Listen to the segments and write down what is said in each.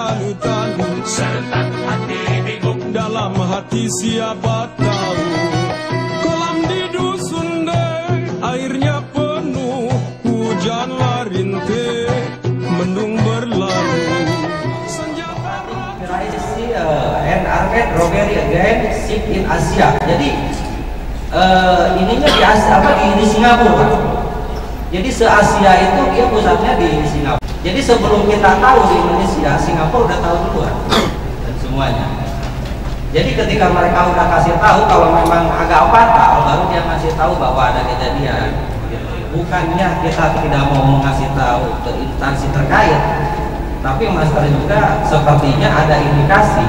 tanu-tanu, serentak hati bingung, dalam hati siapa tahu. Kolam di dusun deh, airnya penuh, hujanlah rintih, mendung berlalu. Senjata and Arcade Robbery again ship in Asia. Jadi ininya di Asia, di Singapura, Pak. Jadi se-Asia itu dia pusatnya di Singapura. Jadi sebelum kita tahu di Indonesia, Singapura udah tahu duluan dan semuanya. Jadi ketika mereka udah kasih tahu, kalau memang agak fatal, baru dia ngasih tahu bahwa ada kejadian. Bukannya kita tidak mau mengasih tahu ke instansi terkait, tapi Master juga sepertinya ada indikasi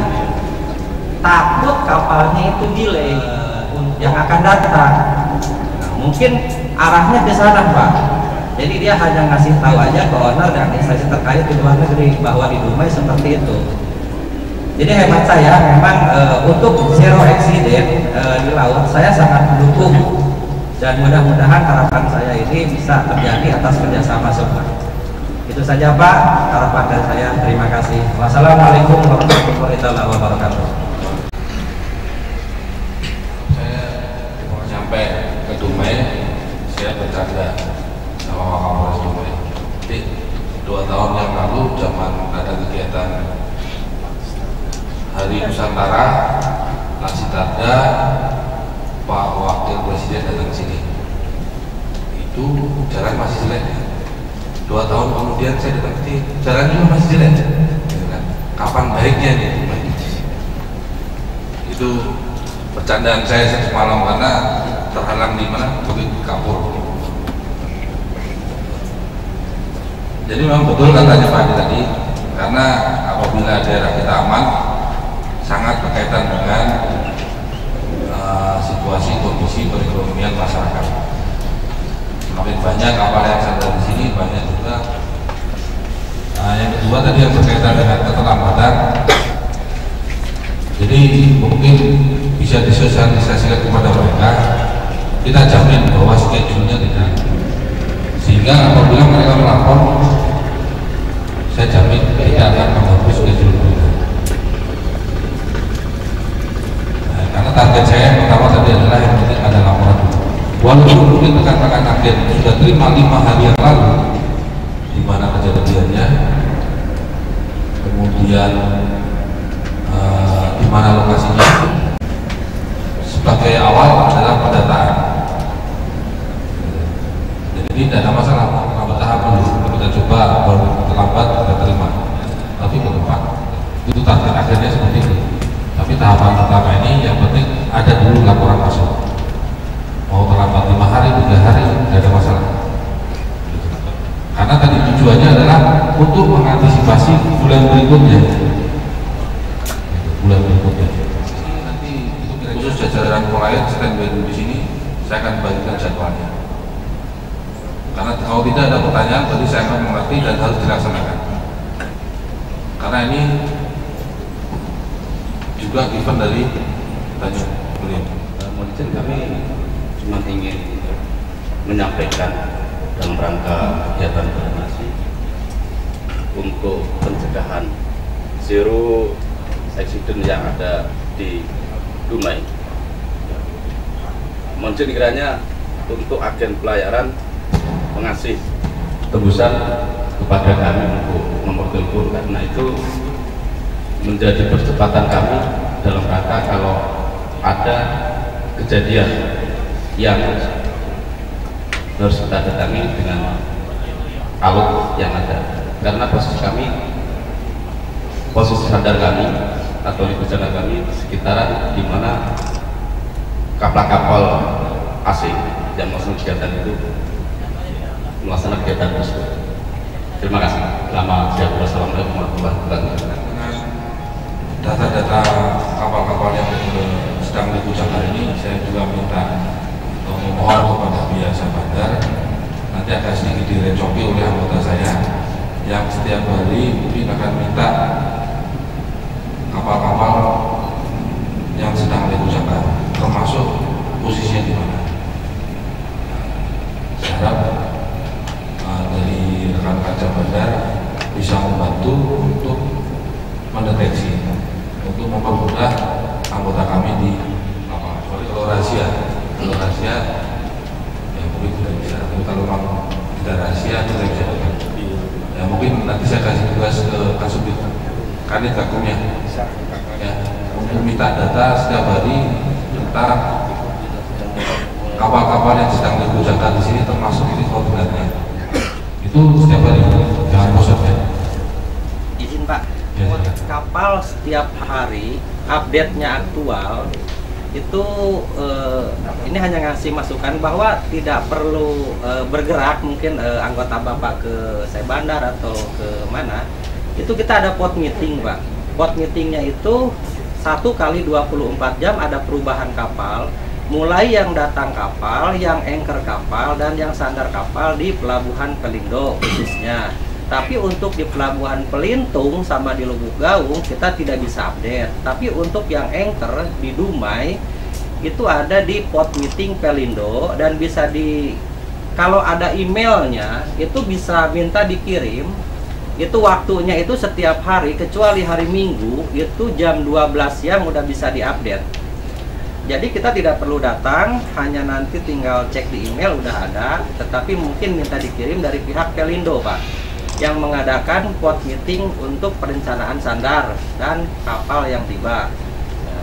takut kapalnya itu delay yang akan datang. Nah, mungkin arahnya ke sana, Pak. Jadi dia hanya ngasih tahu aja ke owner dan instansi terkait di luar negeri bahwa di Dumai seperti itu. Jadi hemat saya memang untuk zero accident di laut saya sangat mendukung, dan mudah-mudahan harapan saya ini bisa terjadi atas kerjasama semua. Itu saja Pak harapan dari saya. Terima kasih. Wassalamualaikum warahmatullahi wabarakatuh. Saya mau sampai ke Dumai, saya bercanda sama Kapolres Dumai. Jadi 2 tahun yang lalu zaman ada kegiatan Hari Nusantara, nasi tanda, Pak Wakil Presiden datang ke sini. Itu jalan masih jelek. 2 tahun kemudian saya datang ke sini, jalan juga masih jelek. Kapan baiknya nih? Itu bercandaan saya semalam karena terhalang di mana? Bukit Kapur. Jadi memang betul katanya Pak Adi tadi, karena apabila daerah kita aman, sangat berkaitan dengan situasi kondisi perekonomian masyarakat. Semakin banyak kapal yang sandar di sini, banyak juga. Yang kedua tadi yang berkaitan dengan keterlambatan. Jadi mungkin bisa disosialisasikan kepada mereka. Kita jamin bahwa schedule-nya tidak. Sehingga apabila mereka melapor, saya jamin tidak akan mengganggu schedule mereka. Karena target saya yang pertama tadi adalah yang penting ada laporan. Walaupun mungkin rekan-rekan agen sudah terima 5 hari yang lalu di mana kejadiannya, kemudian di mana lokasinya, sebagai awal adalah pendataan. Jadi tidak ada masalah, bertahap dulu. Kita coba baru terlambat kita terima, tapi ke depan itu target akhirnya seperti itu. Tapi tahapan pertama ini yang penting ada dulu laporan masuk. Mau terlambat 5 hari, 3 hari, tidak ada masalah. Karena tadi tujuannya adalah untuk mengantisipasi bulan berikutnya. Bulan berikutnya. Nanti itu khusus jajaran polayan standby di sini, saya akan bagikan jadwalnya. Karena kalau tidak ada pertanyaan, tadi saya akan mengerti dan harus dilaksanakan. Karena ini juga event dari Tanjung Priok. Mungkin kami cuma ingin menyampaikan dalam rangka kegiatan koordinasi untuk pencegahan zero accident yang ada di Dumai. Mungkin kiranya untuk agen pelayaran mengasih tembusan kepada kami untuk nomor telepon, karena itu menjadi percepatan kami dalam rangka kalau ada kejadian yang harus kita datangi dengan alut yang ada. Karena posisi sadar kami atau di jalan kami sekitaran di mana kapal-kapal asing yang melaksanakan kegiatan itu melaksanakan kegiatan tersebut. Terima kasih. Selamat siang. Wassalamualaikum warahmatullahi wabarakatuh. Data-data kapal-kapal yang sedang dipujang hari ini, saya juga minta memohon kepada biasa bandar nanti akan sedikit direcoki oleh anggota saya yang setiap hari mungkin akan minta kapal-kapal yang sedang dipujangkan, termasuk posisinya di mana. Saya harap dari rekan-rekan bandar bisa membantu untuk mendeteksi untuk mempermudah anggota kami di lapangan. Soalnya kalau rahasia ya mungkin tidak bisa, tapi kalau memang tidak rahasia tidak bisa. Ya mungkin nanti saya kasih tugas ke Kasubdit Kanit Gakumnya ya, untuk minta data setiap hari tentang kapal-kapal yang sedang digunakan di sini, termasuk ini koordinatnya. Itu setiap hari, jangan bosan ya. Izin Pak, Ya, kapal setiap hari update-nya aktual itu ini hanya ngasih masukan bahwa tidak perlu bergerak, mungkin anggota Bapak ke Sebandar atau ke mana, itu kita ada pod meeting Pak. Pod meetingnya itu 1 kali 24 jam ada perubahan kapal, mulai yang datang kapal, yang anchor kapal, dan yang sandar kapal di Pelabuhan Pelindo khususnya. Tapi untuk di Pelabuhan Pelintung sama di Lubuk Gaung kita tidak bisa update. Tapi untuk yang anchor di Dumai itu ada di pod meeting Pelindo, dan bisa kalau ada emailnya itu bisa minta dikirim. Itu waktunya itu setiap hari kecuali hari Minggu itu jam 12 siang udah bisa diupdate. Jadi kita tidak perlu datang, hanya nanti tinggal cek di email udah ada, tetapi mungkin minta dikirim dari pihak Pelindo Pak, yang mengadakan pod meeting untuk perencanaan sandar dan kapal yang tiba. Nah,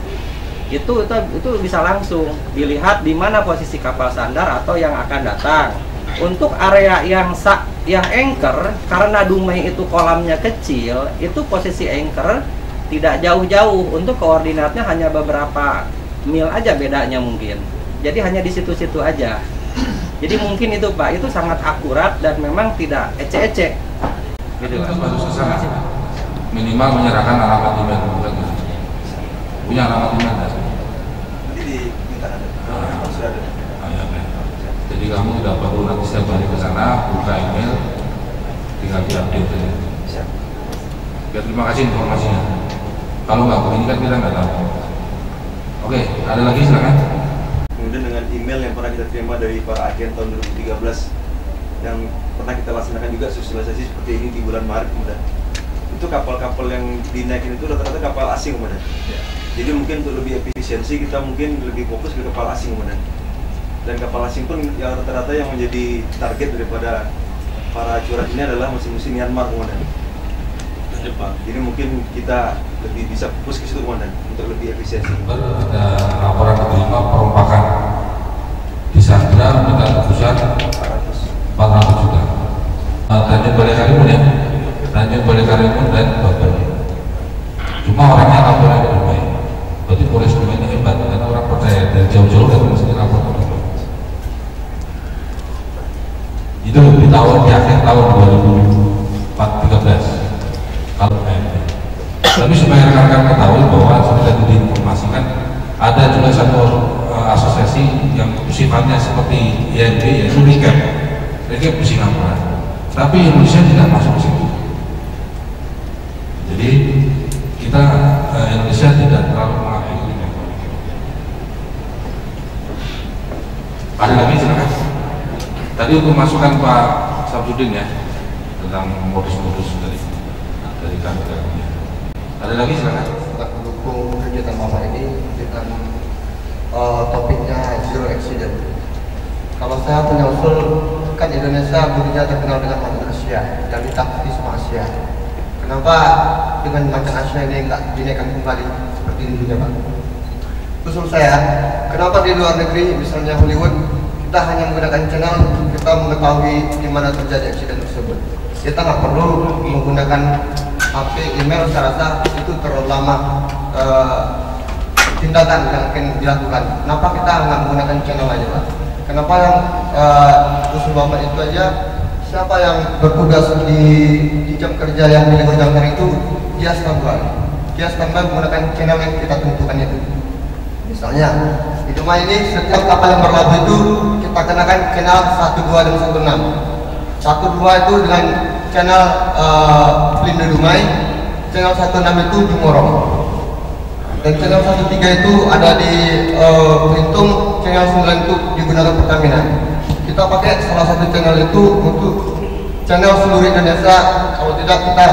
itu bisa langsung dilihat di mana posisi kapal sandar atau yang akan datang. Untuk area yang anchor, karena Dumai itu kolamnya kecil, itu posisi anchor tidak jauh-jauh, untuk koordinatnya hanya beberapa mil aja bedanya mungkin. Jadi hanya di situ-situ aja. Jadi mungkin itu Pak, itu sangat akurat dan memang tidak ecek-ecek. Gitu Kita harus ke sana. Minimal menyerahkan alamat email. Punya alamat email nggak? Nanti diminta ada. Sudah ada. Jadi kamu tidak perlu nanti setiap hari ke sana buka email, tinggal diupdate aja. Siap. Ya, terima kasih informasinya. Kalau nggak begini kan kita nggak tahu. Oke, ada lagi silakan. Kemudian dengan email yang pernah kita terima dari para agen tahun 2013 yang pernah kita laksanakan juga sosialisasi seperti ini di bulan Maret kemudian. Itu kapal-kapal yang dinaikin itu rata-rata kapal asing kemudian. Ya. Jadi mungkin untuk lebih efisiensi kita mungkin lebih fokus ke kapal asing kemudian. Dan kapal asing pun yang rata-rata yang menjadi target daripada para curat ini adalah musim-musim Myanmar kemudian. Jepang. Jadi mungkin kita lebih bisa fokus ke situ kemudian untuk lebih efisiensi. Ada laporan diterima perompakan di Sandra minta tebusan 400 juta. Tanjung Balai Karimun ya, Tanjung Balai Karimun dan Babel. Cuma orangnya laporan ke Dumai. Berarti Polres Dumai ini hebat, karena orang percaya dari jauh-jauh dari mesti lapor ke Dumai. Itu di akhir tahun 2013. Tapi supaya rekan-rekan ketahui bahwa seperti tadi diinformasikan ada juga satu asosiasi yang sifatnya seperti IMB, yaitu RICAP di Singapura, tapi Indonesia tidak masuk ke situ. Jadi kita Indonesia tidak terlalu mengakui RICAP. Ada lagi silakan. Tadi untuk masukan Pak Sabzudin ya tentang modus-modus dari kantor. Ada lagi silakan. Untuk mendukung kegiatan Bapak ini dengan topiknya zero accident. Kalau saya menyusul, kan Indonesia dulunya terkenal dengan macan Asia dan ditakuti semua Asia. Kenapa dengan macan Asia ini nggak dinaikkan kembali seperti di dunia Pak? Usul saya, kenapa di luar negeri misalnya Hollywood kita hanya menggunakan channel kita mengetahui di mana terjadi accident tersebut. Kita nggak perlu menggunakan HP, email. Saya rasa itu terlalu lama tindakan yang akan dilakukan. Kenapa kita nggak menggunakan channel aja Pak? Kenapa yang usul Bapak itu aja, siapa yang bertugas di jam kerja yang dilegalkan itu dia standby menggunakan channel yang kita tentukan itu. Misalnya di Dumai ini setiap kapal yang berlabuh itu kita kenakan channel 1, 2, dan 16. 1, 2 itu dengan channel Pelindo Dumai, channel 16 itu di Morong, dan channel 13 itu ada di Pelintung, channel 9 itu digunakan Pertamina. Kita pakai salah satu channel itu untuk channel seluruh Indonesia, kalau tidak kita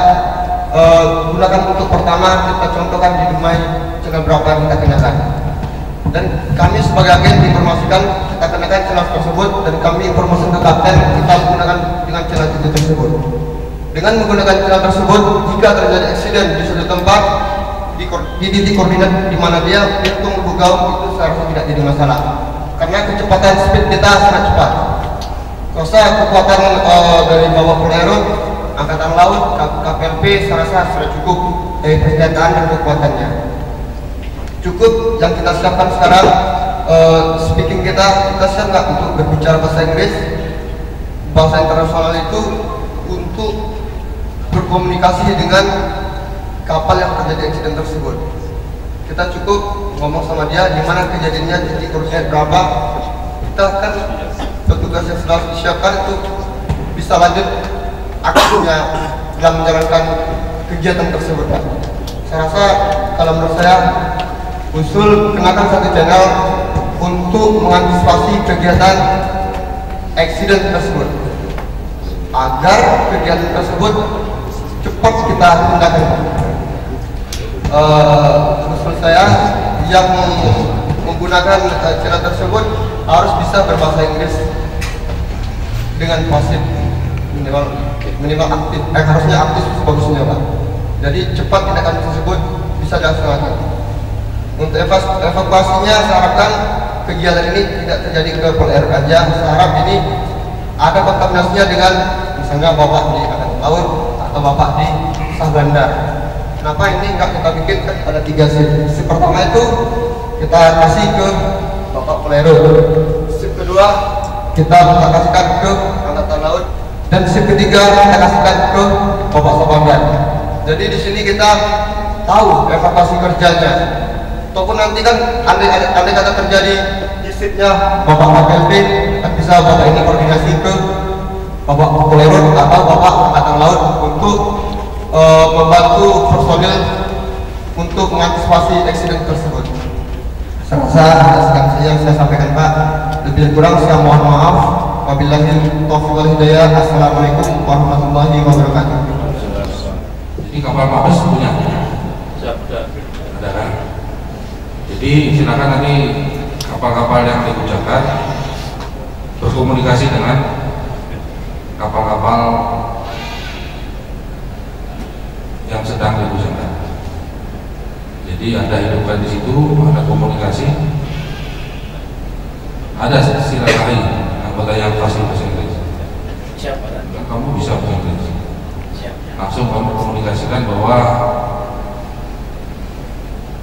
gunakan untuk pertama, kita contohkan di Dumai channel berapa yang kita kenakan. Dan kami sebagai agen diinformasikan kita kenakan channel tersebut, dan kami informasi ke kapten kita menggunakan dengan channel tersebut. Dengan menggunakan channel tersebut, jika terjadi eksiden di suatu tempat di titik koordinat di mana dia hitung gaung, itu seharusnya tidak jadi masalah karena kecepatan speed kita sangat cepat. Rasa kekuatan dari bawah Polero, Angkatan Laut, KPLP saya rasa sudah cukup dari persenjataan dan kekuatannya. Cukup yang kita siapkan sekarang, speaking kita siap nggak untuk berbicara bahasa Inggris, bahasa internasional itu untuk berkomunikasi dengan kapal yang terjadi insiden tersebut. Kita cukup ngomong sama dia di mana kejadiannya, titik koordinat berapa. Kita kan petugas yang sudah disiapkan itu bisa lanjut aksinya dalam menjalankan kegiatan tersebut. Saya rasa kalau menurut saya usul kenakan satu channel untuk mengantisipasi kegiatan eksiden tersebut agar kegiatan tersebut cepat kita tindakan. Usul saya yang menggunakan channel tersebut harus bisa berbahasa Inggris dengan pasif, minimal aktif, harusnya aktif sebagusnya Pak. Jadi cepat tindakan tersebut bisa dilaksanakan. Untuk evakuasinya saya harapkan kegiatan ini tidak terjadi ke Polero aja. Saya harap ini ada kontaminasinya dengan misalnya bapak di Angkatan Laut atau bapak di Sabandar. Kenapa ini enggak kita bikin? Ada 3 shift. Shift pertama itu kita kasih ke bapak Polero. Shift kedua kita kasihkan ke Angkatan Laut, dan shift ketiga kita kasihkan ke bapak Sabandar. Jadi di sini kita tahu evakuasi kerjanya. Ataupun nanti kan andai kata terjadi di shiftnya bapak KPLP, kan bisa bapak ini koordinasi ke bapak Polero atau bapak Angkatan Laut untuk membantu personil untuk mengantisipasi eksiden tersebut. Saya rasa sekian saja yang saya sampaikan Pak. Lebih kurang saya mohon maaf. Wabillahi taufiq wal hidayah. Assalamualaikum warahmatullahi wabarakatuh. Jadi kapal Mabes punya? Ada kan? Jadi silakan nanti kapal-kapal yang digunakan berkomunikasi dengan kapal-kapal yang sedang digunakan. Jadi ada hidupkan di situ, ada komunikasi, ada silaturahmi anggota yang fasih bahasa Inggris. Siapa? Kamu bisa bahasa Inggris. Langsung kamu komunikasikan bahwa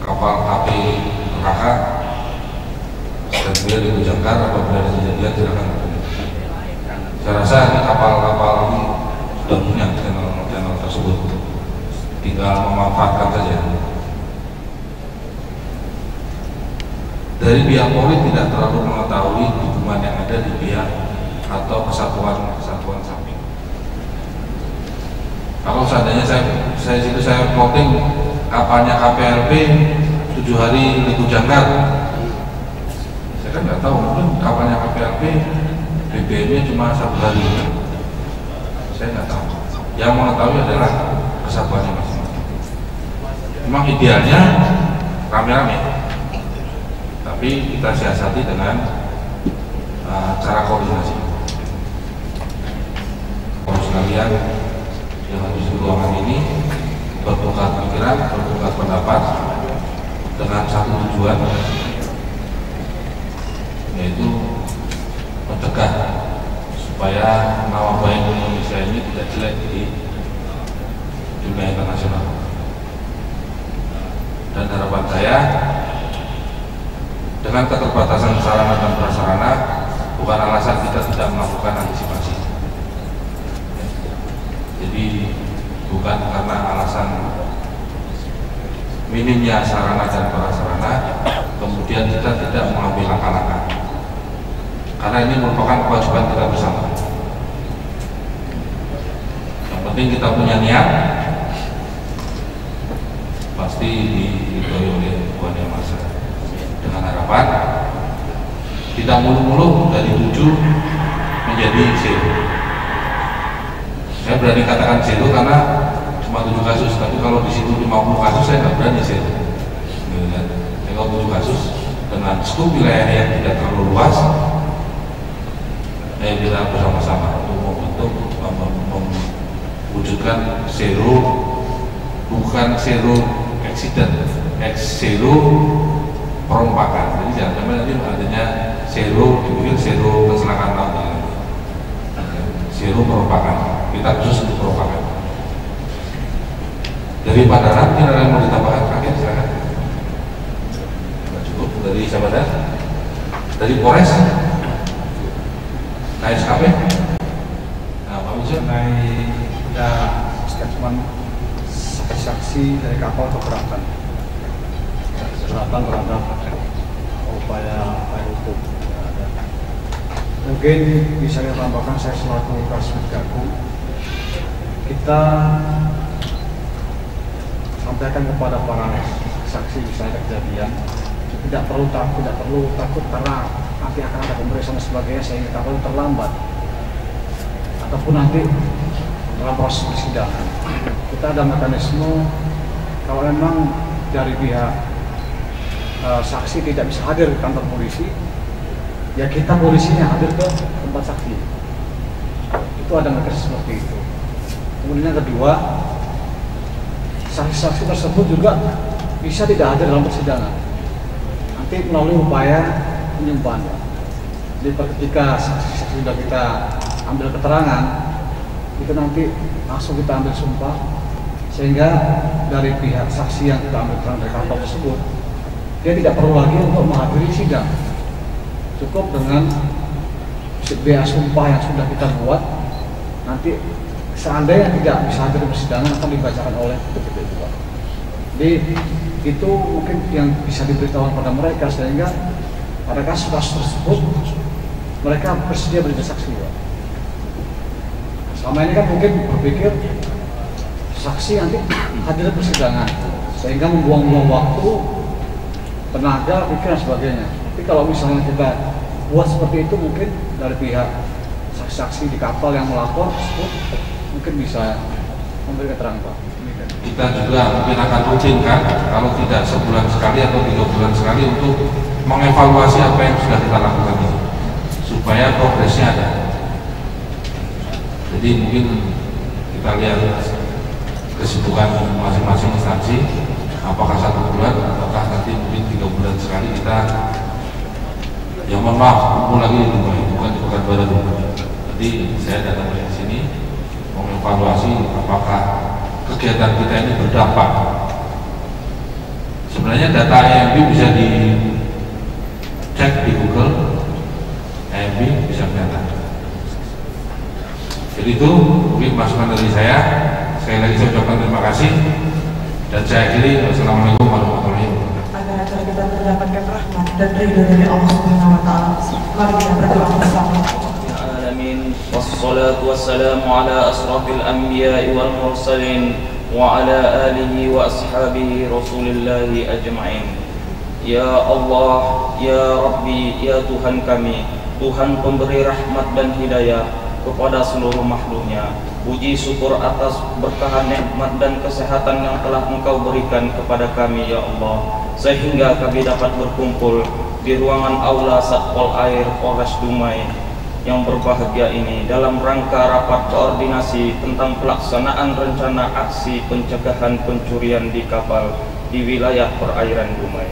kapal KP Kakak dan beliau digunakan apabila ada kejadian silakan. Saya rasa ini kapal-kapal ini sudah punya channel tersebut, tinggal memanfaatkan saja. Dari pihak Polri tidak terlalu mengetahui hubungan yang ada di pihak atau kesatuan samping. Kalau seandainya saya plotting kapalnya KPLP 7 hari liku jangkar, saya kan nggak tahu, mungkin kapalnya KPLP BBM-nya cuma 1 hari, saya nggak tahu. Yang mengetahui adalah kesatuannya masing-masing. Memang idealnya rame-rame, tapi kita siasati dengan cara koordinasi. Kalau sekalian yang habis ruangan ini bertukar pikiran, bertukar pendapat dengan satu tujuan, yaitu mencegah supaya nama baik Indonesia ini tidak jelek di dunia internasional. Dan harapan saya, dengan keterbatasan sarana dan prasarana bukan alasan kita tidak melakukan antisipasi. Jadi bukan karena alasan minimnya sarana dan prasarana kemudian kita tidak mengambil langkah-langkah, karena ini merupakan kewajiban kita bersama. Yang penting kita punya niat, pasti diridhoi oleh Tuhan Yang Maha Esa. Dengan harapan tidak mulu-mulu dari 7 menjadi 0. Saya berani katakan 0 karena cuma 7 kasus, tapi kalau di situ 50 kasus saya nggak berani sih. Kalau 7 kasus dengan skup wilayah yang tidak terlalu luas, kita bersama-sama untuk mewujudkan zero, bukan zero accident, zero perompakan. Jadi jangan sampai nanti adanya zero, dibikin zero kecelakaan laut, zero perompakan. Kita khusus untuk perompakan. Dari Pak Darat, ini ada yang mau ditambahkan? Kakek, silakan. Cukup. Dari siapa dah? Dari Polres, KSKP. Nah, Pak Wisnu. Ada statement saksi dari kapal keberatan terhadap upaya hukum. Mungkin bisa kita tambahkan, saya selaku Kasubit Gakum, kita sampaikan kepada para saksi misalnya kejadian, tidak perlu takut karena nanti akan ada pemeriksaan dan sebagainya sehingga kapal terlambat ataupun nanti dalam proses persidangan. Kita ada mekanisme kalau memang dari pihak saksi tidak bisa hadir ke kantor polisi, ya kita polisinya hadir ke tempat saksi. Itu ada mekanisme seperti itu. Kemudian yang kedua, saksi-saksi tersebut juga bisa tidak hadir dalam persidangan, nanti melalui upaya penyumpahan. Jadi ketika saksi-saksi sudah kita ambil keterangan, itu nanti langsung kita ambil sumpah, sehingga dari pihak saksi yang kita ambil keterangan dari kantor tersebut, dia tidak perlu lagi untuk menghadiri sidang. Cukup dengan BA sumpah yang sudah kita buat, nanti seandainya tidak bisa hadir di persidangan akan dibacakan oleh PPT juga. Jadi itu mungkin yang bisa diberitahu pada mereka, sehingga pada kasus-kasus tersebut mereka bersedia menjadi saksi. Selama ini kan mungkin berpikir saksi nanti hadir di persidangan sehingga membuang-buang waktu, tenaga, pikiran dan sebagainya. Tapi kalau misalnya kita buat seperti itu, mungkin dari pihak saksi-saksi di kapal yang melapor tersebut mungkin bisa memberi keterangan, Pak. Kita juga mungkin akan rutinkan, kalau tidak sebulan sekali atau 3 bulan sekali, untuk mengevaluasi apa yang sudah kita lakukan ini, supaya progresnya ada. Jadi mungkin kita lihat kesibukan masing-masing instansi, apakah 1 bulan ataukah nanti mungkin 3 bulan sekali kita, ya mohon maaf, kumpul lagi di Dubai, bukan di Pekanbaru. Jadi saya datang dari sini mengevaluasi apakah kegiatan kita ini berdampak. Sebenarnya data AMB bisa dicek di Google, AMB bisa kelihatan. Jadi itu mungkin masukan dari saya. Sekali lagi saya ucapkan terima kasih dan saya akhiri. Wassalamualaikum warahmatullahi wabarakatuh. Agar acara kita mendapatkan rahmat dan ridho dari Allah Subhanahu wa taala. Mari kita berdoa bersama. Alamin. Wassalatu wassalamu ala asrafil anbiya'i wal mursalin wa ala alihi wa ashabihi Rasulillahi ajma'in. Ya Allah, ya Rabbi, ya Tuhan kami, Tuhan pemberi rahmat dan hidayah kepada seluruh makhluknya. Puji syukur atas berkahan nikmat dan kesehatan yang telah Engkau berikan kepada kami, ya Allah, sehingga kami dapat berkumpul di ruangan aula Satpol Air Polres Dumai yang berbahagia ini dalam rangka rapat koordinasi tentang pelaksanaan rencana aksi pencegahan pencurian di kapal di wilayah perairan Dumai.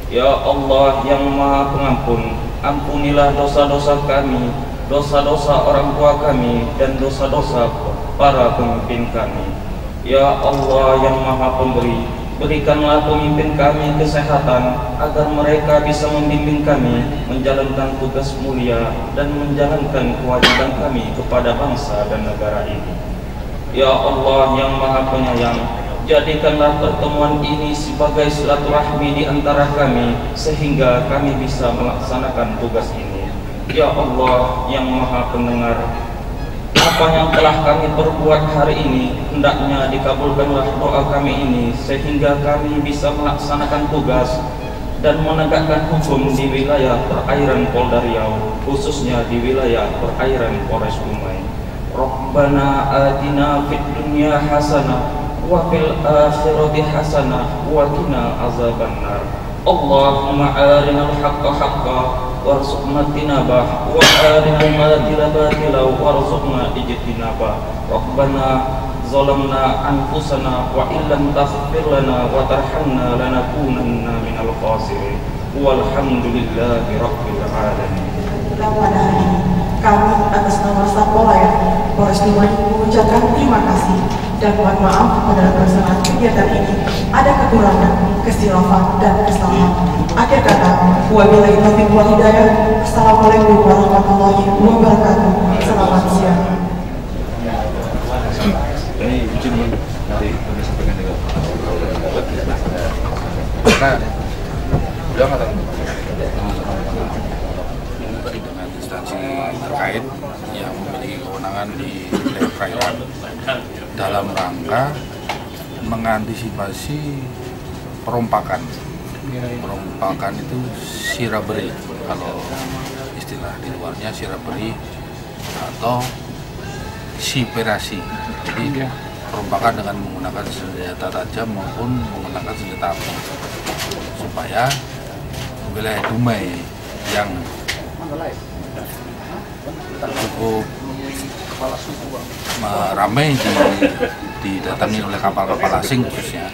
Ya Allah yang Maha Pengampun, ampunilah dosa-dosa kami, dosa-dosa orang tua kami, dan dosa-dosa para pemimpin kami. Ya Allah yang Maha Pemberi, berikanlah pemimpin kami kesehatan agar mereka bisa membimbing kami menjalankan tugas mulia dan menjalankan kewajiban kami kepada bangsa dan negara ini. Ya Allah yang Maha Penyayang, jadikanlah pertemuan ini sebagai silaturahmi di antara kami sehingga kami bisa melaksanakan tugas ini. Ya Allah yang Maha Pendengar, apa yang telah kami perbuat hari ini, hendaknya dikabulkanlah doa kami ini sehingga kami bisa melaksanakan tugas dan menegakkan hukum di wilayah perairan Polda Riau, khususnya di wilayah perairan Polres Dumai. Rabbana atina fid dunya hasanah wa fil akhirati hasanah wa qina azabannar. Allahumma arinal haqqa haqqan warzuqna tinabah wa arinal batila batila warzuqna ijtinabah. Rabbana zalamna anfusana wa illam taghfir lana wa tarhamna lanakunanna minal khasirin. Walhamdulillahi rabbil alamin. Pada hari ini kami atas nama Sapolaya Polres Dumai mengucapkan terima kasih dan mohon maaf pada pelaksanaan kegiatan ini ada kekurangan, kesilafan dan kesalahan. Akhir kata, wabillahi taufiq wal hidayah. Assalamualaikum warahmatullahi wabarakatuh. Selamat siang. Ini izin nanti kami sampaikan juga. Udah nggak tahu? Dengan instansi terkait yang memiliki kewenangan di wilayah perairan dalam rangka mengantisipasi perompakan. Perompakan itu siraberi, kalau istilah di luarnya siraberi atau siperasi. Jadi perompakan dengan menggunakan senjata tajam maupun menggunakan senjata api, supaya wilayah Dumai yang cukup ramai didatangi oleh kapal-kapal asing khususnya,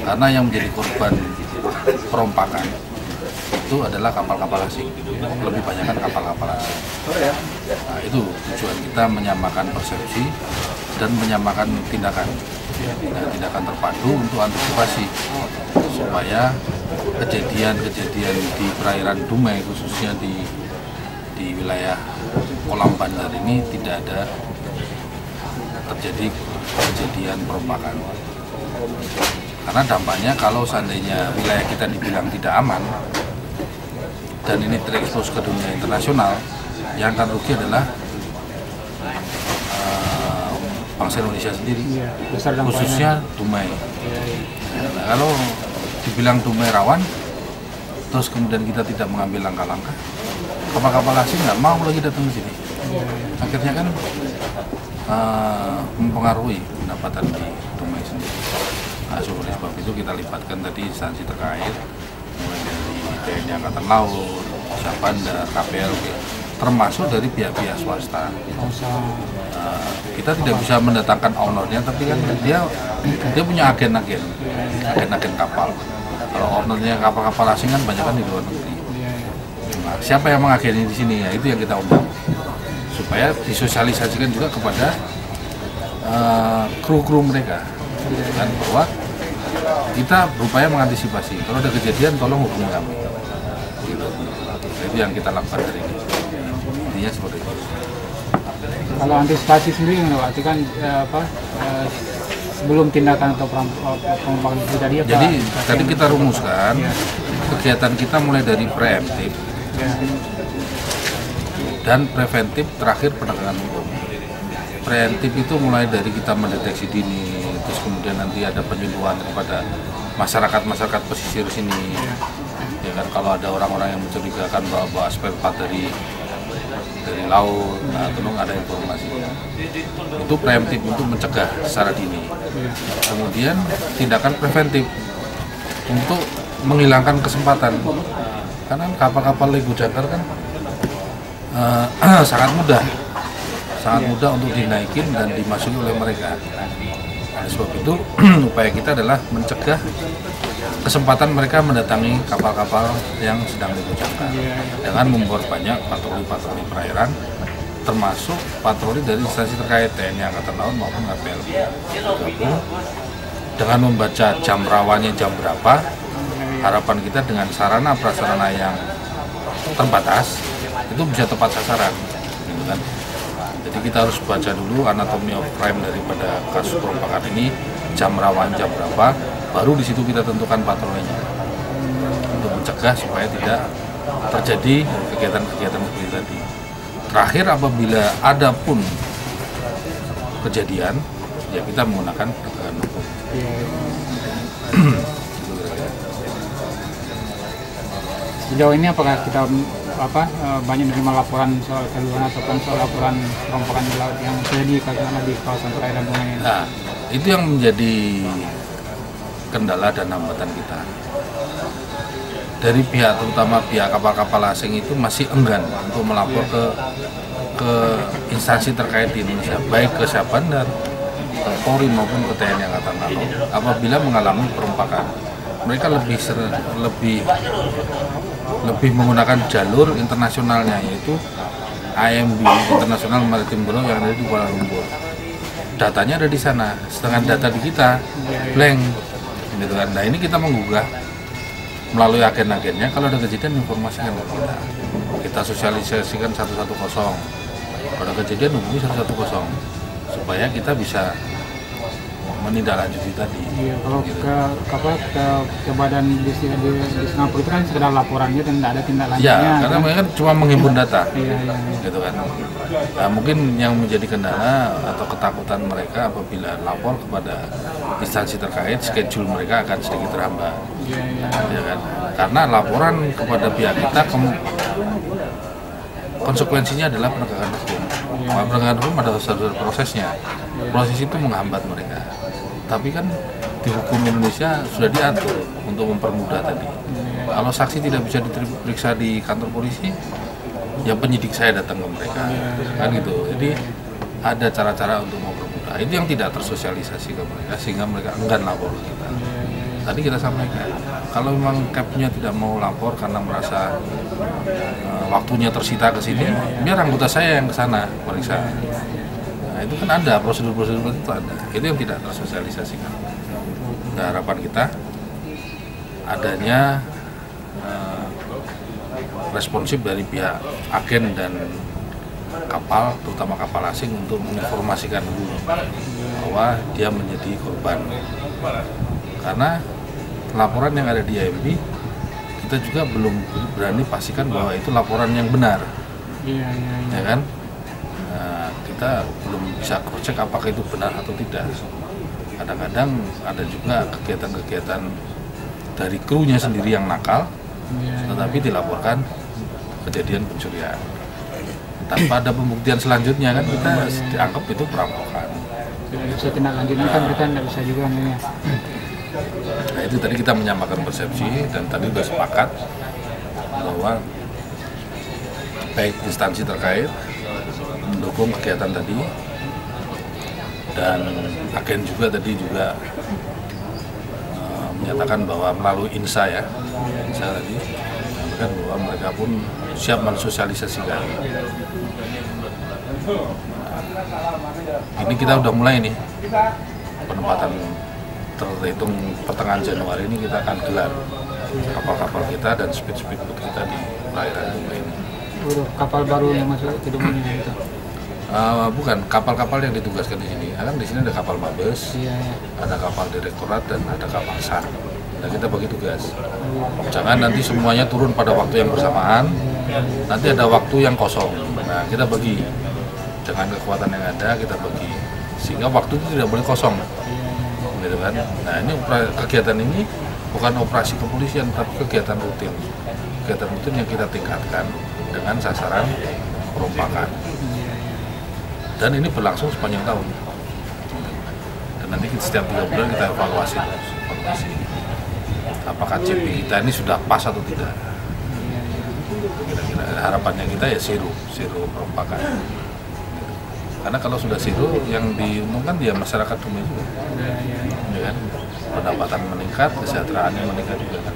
karena yang menjadi korban perompakan itu adalah kapal-kapal asing, lebih banyak kan kapal-kapal asing. Nah, itu tujuan kita, menyamakan persepsi dan menyamakan tindakan, tindakan terpadu untuk antisipasi supaya kejadian-kejadian di perairan Dumai khususnya di wilayah kolam bandar ini tidak ada terjadi kejadian perompakan. Karena dampaknya kalau seandainya wilayah kita dibilang tidak aman dan ini terekspos ke dunia internasional, yang akan rugi adalah bangsa Indonesia sendiri, khususnya Dumai. Nah, kalau dibilang Dumai rawan, terus kemudian kita tidak mengambil langkah-langkah, kapal-kapal asing nggak mau lagi datang ke sini. Akhirnya kan mempengaruhi pendapatan di Dumai sendiri. Nah, oleh sebab itu kita libatkan tadi instansi terkait, mulai dari TNI Angkatan Laut, Syah Bandar, KPLB, termasuk dari pihak-pihak swasta. Kita tidak bisa mendatangkan ownernya, tapi kan dia punya agen-agen kapal. Kalau ownernya kapal-kapal asing kan banyak kan di luar negeri. Nah, siapa yang mengageni di sini? Ya, itu yang kita undang, supaya disosialisasikan juga kepada kru-kru mereka, dan bahwa kita berupaya mengantisipasi. Kalau ada kejadian, tolong hubungi kami. Gitu. Itu yang kita lakukan hari ini. Intinya seperti itu. Kalau antisipasi sendiri, berarti kan sebelum tindakan atau perompakan itu tadi apa? Jadi tadi kita rumuskan kegiatan kita mulai dari preemptif dan preventif, terakhir penegakan hukum. Preemptif itu mulai dari kita mendeteksi dini, terus kemudian nanti ada penyuluhan kepada masyarakat pesisir sini. Ya kan, kalau ada orang-orang yang mencurigakan bahwa spare part dari laut, nah tolong ada informasinya. Itu preemptif untuk mencegah secara dini. Kemudian tindakan preventif untuk menghilangkan kesempatan, karena kapal-kapal Lego Jangkar kan sangat mudah untuk dinaikin dan dimasuki oleh mereka. Oleh sebab itu upaya kita adalah mencegah kesempatan mereka mendatangi kapal-kapal yang sedang Lego Jangkar dengan memperbanyak patroli-patroli perairan, termasuk patroli dari instansi terkait TNI Angkatan Laut maupun KPLB. Dengan membaca jam rawannya jam berapa, harapan kita dengan sarana prasarana yang terbatas itu bisa tepat sasaran, gitu kan? Jadi kita harus baca dulu anatomy of crime daripada kasus perompakan ini, jam rawan jam berapa, baru di situ kita tentukan patrolinya untuk mencegah supaya tidak terjadi kegiatan-kegiatan seperti tadi. Terakhir, apabila ada pun kejadian, ya kita menggunakan penegakan hukum. Sejauh ini apakah kita banyak menerima laporan soal keluhan ataupun soal laporan perompakan di laut yang terjadi di kawasan perairan Dumai ini? Nah, Itu yang menjadi kendala dan hambatan kita. Dari pihak, terutama pihak kapal-kapal asing itu masih enggan untuk melapor ke instansi terkait di Indonesia, baik ke Syah Bandar, ke Polri maupun ke TNI Angkatan Laut, apabila mengalami perompakan. Mereka lebih menggunakan jalur internasionalnya, yaitu IMB, International Maritime Bureau, yang ada di Kuala Lumpur. Datanya ada di sana, sedangkan data di kita blank, gitu kan. Nah, ini kita menggugah melalui agen-agennya. Kalau ada kejadian, informasikan ke kita sosialisasikan 110. Kalau ada kejadian, hubungi 110 supaya kita bisa menindaklanjuti tadi. Iya, kalau gitu. ke badan di Singapura itu kan sekedar laporannya dan tidak ada tindak lanjutnya. Ya, karena mereka kan cuma menghimpun data, iya. gitu kan. Nah, mungkin yang menjadi kendala atau ketakutan mereka apabila lapor kepada instansi terkait, schedule mereka akan sedikit terhambat, ya kan. Karena laporan kepada pihak kita konsekuensinya adalah penegakan hukum. Penegakan hukum ada prosesnya. Proses itu menghambat mereka. Tapi kan di hukum Indonesia sudah diatur untuk mempermudah tadi. Kalau saksi tidak bisa diperiksa di kantor polisi, ya penyidik saya datang ke mereka, kan gitu. Jadi ada cara-cara untuk mempermudah. Itu yang tidak tersosialisasi ke mereka sehingga mereka enggan lapor ke kita. Tadi kita sampaikan, kalau memang capnya tidak mau lapor karena merasa waktunya tersita ke sini, biar anggota saya yang ke sana periksa. Nah, itu kan ada prosedur-prosedur itu ada. Itu yang tidak tersosialisasikan. Nah, harapan kita adanya responsif dari pihak agen dan kapal, terutama kapal asing, untuk menginformasikan dulu bahwa dia menjadi korban. Karena laporan yang ada di IMB, kita juga belum berani pastikan bahwa itu laporan yang benar, ya kan? Nah, kita belum bisa cross-check apakah itu benar atau tidak. Kadang-kadang ada juga kegiatan-kegiatan dari krunya sendiri yang nakal, tetapi dilaporkan kejadian pencurian. Tanpa ada pembuktian selanjutnya kan kita dianggap itu perampokan. Bisa tindak lanjutnya kan kita tidak bisa juga nih. Nah, itu tadi kita menyamakan persepsi dan tadi sudah sepakat bahwa baik instansi terkait mendukung kegiatan tadi dan agen juga tadi menyatakan bahwa melalui INSA tadi menyatakan bahwa mereka pun siap mensosialisasikan. Ini kita udah mulai nih penempatan, terhitung pertengahan Januari ini kita akan gelar kapal-kapal kita dan speedboat kita di perairan Dumai ini. Kapal baru yang masuk ke Dumai itu? Bukan, kapal-kapal yang ditugaskan di sini. Kan di sini ada kapal Mabes, ada kapal Direktorat dan ada kapal SAR. Nah, kita bagi tugas. Jangan nanti semuanya turun pada waktu yang bersamaan. Nanti ada waktu yang kosong. Nah, kita bagi. Dengan kekuatan yang ada kita bagi. Sehingga waktu itu tidak boleh kosong. Gitu kan? Nah, ini kegiatan ini bukan operasi kepolisian tapi kegiatan rutin. Kegiatan rutin yang kita tingkatkan dengan sasaran perompakan. Dan ini berlangsung sepanjang tahun. Dan nanti setiap 3 bulan kita evaluasi. Apakah CP kita ini sudah pas atau tidak? Kira-kira harapannya kita ya zero perompakan. Karena kalau sudah zero, yang diuntungkan dia masyarakat Dumai juga, ya kan? Pendapatan meningkat, kesejahteraannya meningkat juga kan.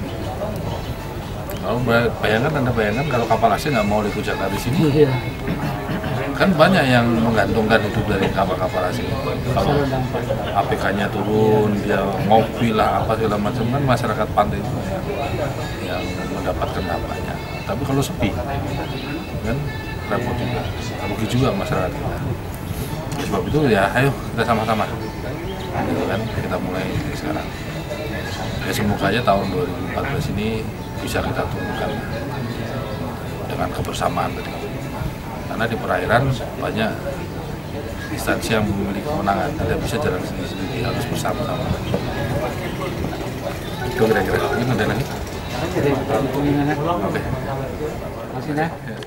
Kalau Anda bayangkan kalau kapal asing nggak mau ikut jaga di sini, kan banyak yang menggantungkan hidup dari kapal-kapal asing. Kalau APK-nya turun, dia ngopi lah apa segala macam, kan masyarakat pantai itu yang mendapatkan dampaknya. Tapi kalau sepi, kan repot juga, rugi juga masyarakat kita. Sebab itu ya ayo kita sama-sama, gitu kan, kita mulai dari sekarang. Ya semoga aja tahun 2014 ini bisa kita turunkan dengan kebersamaan tadi. Karena di perairan banyak instansi yang memiliki kewenangan, tidak bisa jalan sendiri-sendiri, harus bersama-sama. Itu kira-kira. Ini ada lagi? Oke. Terima kasih.